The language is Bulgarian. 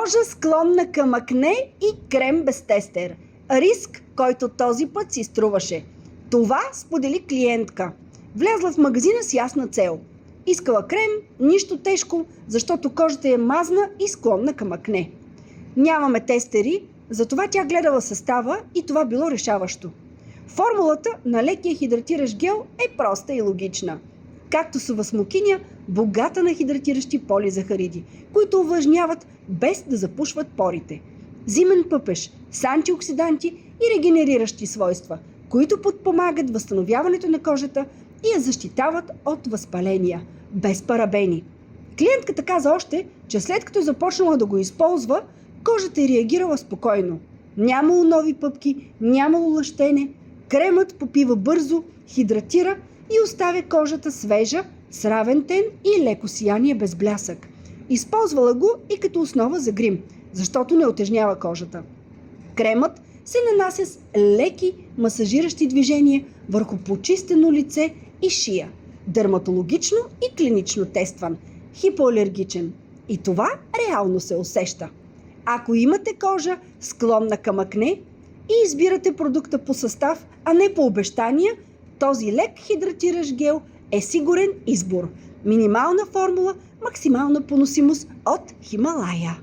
Кожа склонна към акне и крем без тестер. Риск, който този път си струваше. Това сподели клиентка. Влязла в магазина с ясна цел. Искала крем, нищо тежко, защото кожата е мазна и склонна към акне. Нямаме тестери, затова тя гледала състава и това било решаващо. Формулата на лекия хидратиращ гел е проста и логична. Кактусова смокиня, богата на хидратиращи полизахариди, които увлажняват без да запушват порите. Зимен пъпеш с антиоксиданти и регенериращи свойства, които подпомагат възстановяването на кожата и я защитават от възпаления, без парабени. Клиентката каза още, че след като започнала да го използва, кожата е реагирала спокойно. Нямало нови пъпки, нямало лъщене, кремът попива бързо, хидратира и оставя кожата свежа, с равен тен и леко сияние без блясък. Използвала го и като основа за грим, защото не отежнява кожата. Кремът се нанася с леки масажиращи движения върху почистено лице и шия. Дерматологично и клинично тестван, хипоалергичен. И това реално се усеща. Ако имате кожа склонна към акне и избирате продукта по състав, а не по обещания, този лек хидратиращ гел е сигурен избор. Минимална формула, максимална поносимост от Хималая.